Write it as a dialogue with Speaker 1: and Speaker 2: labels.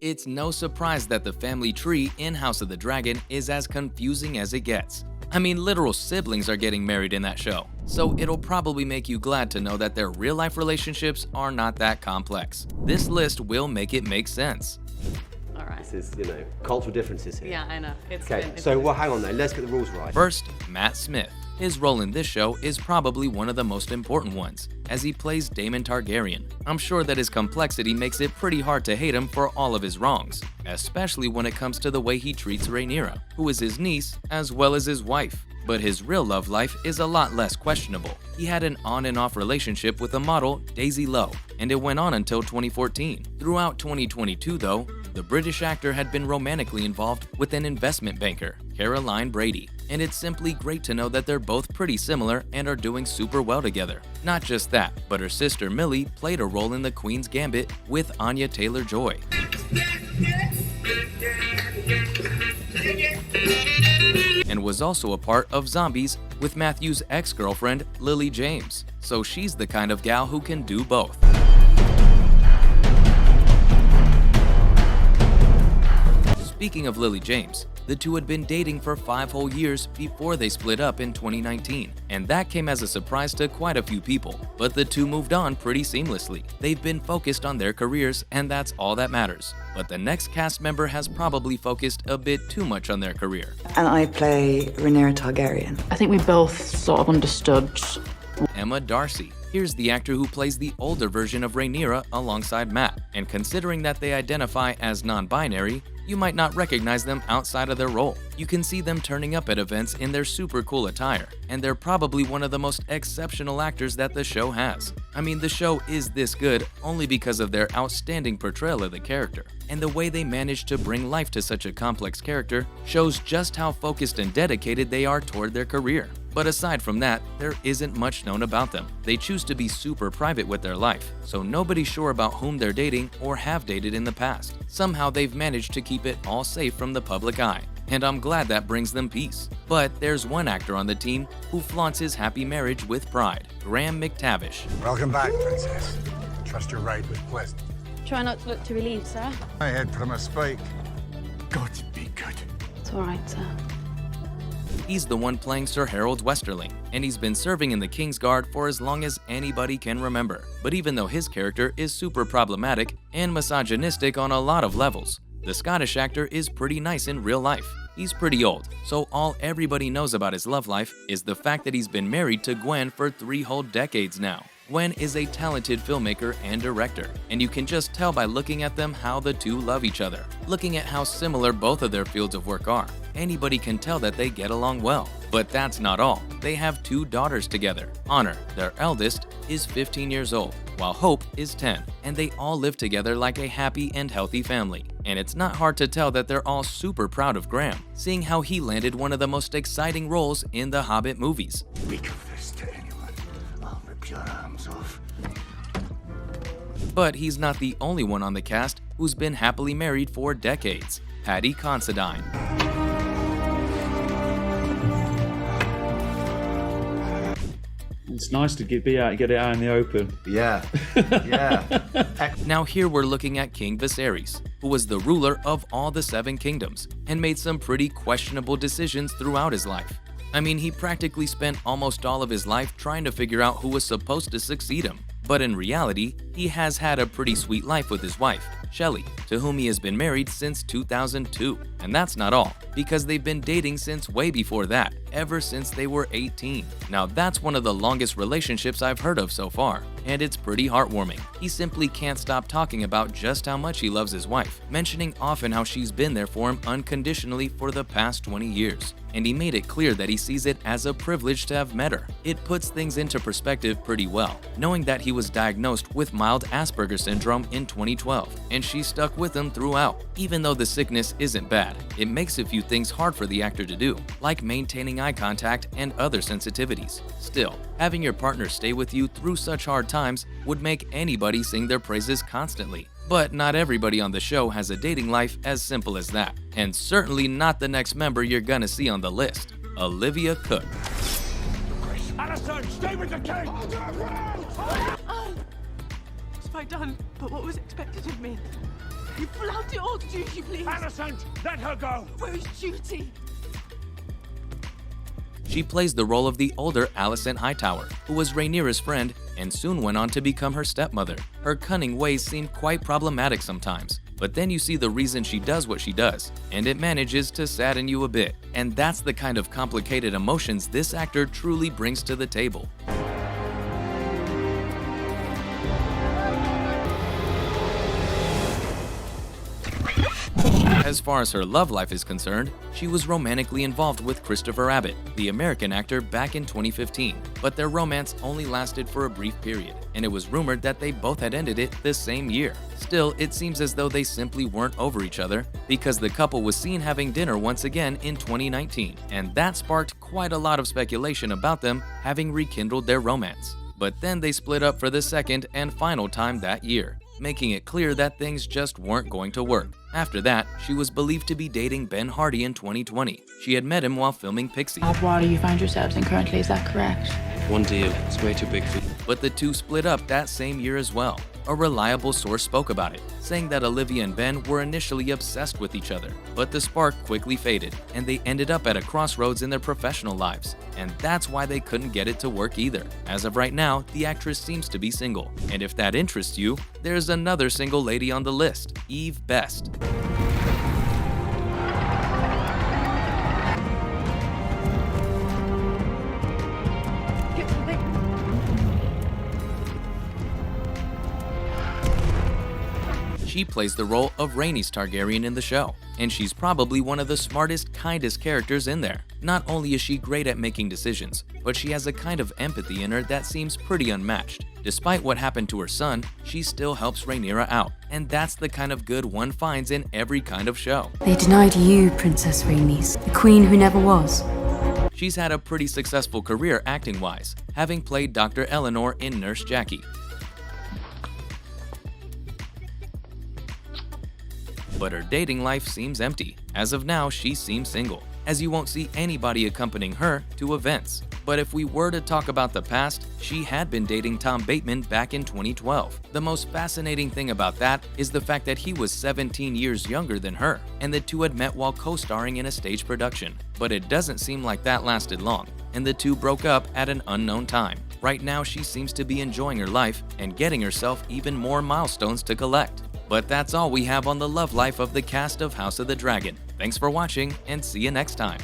Speaker 1: It's no surprise that the family tree in House of the Dragon is as confusing as it gets. I mean, literal siblings are getting married in that show, so it'll probably make you glad to know that their real-life relationships are not that complex. This list will make it make sense.
Speaker 2: All right.
Speaker 3: This is, cultural differences here.
Speaker 2: Yeah, I know.
Speaker 3: Okay, so hang on then, let's get the rules right.
Speaker 1: First, Matt Smith. His role in this show is probably one of the most important ones, as he plays Daemon Targaryen. I'm sure that his complexity makes it pretty hard to hate him for all of his wrongs, especially when it comes to the way he treats Rhaenyra, who is his niece as well as his wife. But his real love life is a lot less questionable. He had an on and off relationship with a model, Daisy Lowe, and it went on until 2014. Throughout 2022 though, the British actor had been romantically involved with an investment banker, Caroline Brady, and it's simply great to know that they're both pretty similar and are doing super well together. Not just that, but her sister Millie played a role in The Queen's Gambit with Anya Taylor-Joy. And was also a part of Zombies with Matthew's ex-girlfriend, Lily James. So she's the kind of gal who can do both. Speaking of Lily James, the two had been dating for 5 whole years before they split up in 2019, and that came as a surprise to quite a few people, but the two moved on pretty seamlessly. They've been focused on their careers, and that's all that matters. But the next cast member has probably focused a bit too much on their career.
Speaker 4: And I play Rhaenyra Targaryen.
Speaker 5: I think we both sort of understood.
Speaker 1: Emma Darcy. Here's the actor who plays the older version of Rhaenyra alongside Matt, and considering that they identify as non-binary, you might not recognize them outside of their role. You can see them turning up at events in their super cool attire, and they're probably one of the most exceptional actors that the show has. I mean, the show is this good only because of their outstanding portrayal of the character, and the way they managed to bring life to such a complex character shows just how focused and dedicated they are toward their career. But aside from that, there isn't much known about them. They choose to be super private with their life, so nobody's sure about whom they're dating or have dated in the past. Somehow they've managed to keep it all safe from the public eye, and I'm glad that brings them peace. But there's one actor on the team who flaunts his happy marriage with pride, Graham McTavish.
Speaker 6: Welcome back, Princess. Trust your ride was pleasant.
Speaker 7: Try not to look too relieved, sir.
Speaker 6: I head from a spike. God be good.
Speaker 7: It's all right, sir.
Speaker 1: He's the one playing Sir Harold Westerling, and he's been serving in the Kingsguard for as long as anybody can remember. But even though his character is super problematic and misogynistic on a lot of levels, the Scottish actor is pretty nice in real life. He's pretty old, so all everybody knows about his love life is the fact that he's been married to Gwen for 3 whole decades now. Gwen is a talented filmmaker and director, and you can just tell by looking at them how the two love each other. Looking at how similar both of their fields of work are, anybody can tell that they get along well. But that's not all. They have 2 daughters together. Honor, their eldest, is 15 years old, while Hope is 10, and they all live together like a happy and healthy family. And it's not hard to tell that they're all super proud of Graham, seeing how he landed one of the most exciting roles in the Hobbit movies.
Speaker 6: Speak of this to anyone, I'll rip your arms off.
Speaker 1: But he's not the only one on the cast who's been happily married for decades. Paddy Considine.
Speaker 8: It's nice to get it out in the open.
Speaker 3: Yeah, yeah.
Speaker 1: Now here we're looking at King Viserys, who was the ruler of all the 7 kingdoms and made some pretty questionable decisions throughout his life. I mean, he practically spent almost all of his life trying to figure out who was supposed to succeed him. But in reality, he has had a pretty sweet life with his wife, Shelley, to whom he has been married since 2002. And that's not all, because they've been dating since way before that, ever since they were 18. Now that's one of the longest relationships I've heard of so far, and it's pretty heartwarming. He simply can't stop talking about just how much he loves his wife, mentioning often how she's been there for him unconditionally for the past 20 years. And he made it clear that he sees it as a privilege to have met her. It puts things into perspective pretty well, knowing that he was diagnosed with mild Asperger's syndrome in 2012, and she stuck with him throughout. Even though the sickness isn't bad, it makes a few things hard for the actor to do, like maintaining eye contact and other sensitivities. Still, having your partner stay with you through such hard times would make anybody sing their praises constantly. But not everybody on the show has a dating life as simple as that, and certainly not the next member you're gonna see on the list, Olivia Cook.
Speaker 6: Alison, stay with the king!
Speaker 9: What have I done but what was expected of me?
Speaker 2: You bloody old duty, please.
Speaker 6: Alicent, let her go!
Speaker 2: Where is duty?
Speaker 1: She plays the role of the older Alicent Hightower, who was Rhaenyra's friend and soon went on to become her stepmother. Her cunning ways seem quite problematic sometimes, but then you see the reason she does what she does, and it manages to sadden you a bit. And that's the kind of complicated emotions this actor truly brings to the table. As far as her love life is concerned, she was romantically involved with Christopher Abbott, the American actor, back in 2015, but their romance only lasted for a brief period, and it was rumored that they both had ended it the same year. Still, it seems as though they simply weren't over each other, because the couple was seen having dinner once again in 2019, and that sparked quite a lot of speculation about them having rekindled their romance. But then they split up for the second and final time that year, making it clear that things just weren't going to work. After that, she was believed to be dating Ben Hardy in 2020. She had met him while filming Pixie.
Speaker 5: What water you find yourselves in currently, is that correct?
Speaker 9: One deal. It's way too big for you.
Speaker 1: But the two split up that same year as well. A reliable source spoke about it, saying that Olivia and Ben were initially obsessed with each other, but the spark quickly faded, and they ended up at a crossroads in their professional lives, and that's why they couldn't get it to work either. As of right now, the actress seems to be single, and if that interests you, there's another single lady on the list, Eve Best. She plays the role of Rhaenys Targaryen in the show, and she's probably one of the smartest, kindest characters in there. Not only is she great at making decisions, but she has a kind of empathy in her that seems pretty unmatched. Despite what happened to her son, she still helps Rhaenyra out, and that's the kind of good one finds in every kind of show.
Speaker 10: They denied you, Princess Rhaenys, the queen who never was.
Speaker 1: She's had a pretty successful career acting-wise, having played Dr. Eleanor in Nurse Jackie. But her dating life seems empty. As of now, she seems single, as you won't see anybody accompanying her to events. But if we were to talk about the past, she had been dating Tom Bateman back in 2012. The most fascinating thing about that is the fact that he was 17 years younger than her, and the two had met while co-starring in a stage production. But it doesn't seem like that lasted long, and the two broke up at an unknown time. Right now, she seems to be enjoying her life and getting herself even more milestones to collect. But that's all we have on the love life of the cast of House of the Dragon. Thanks for watching, and see you next time.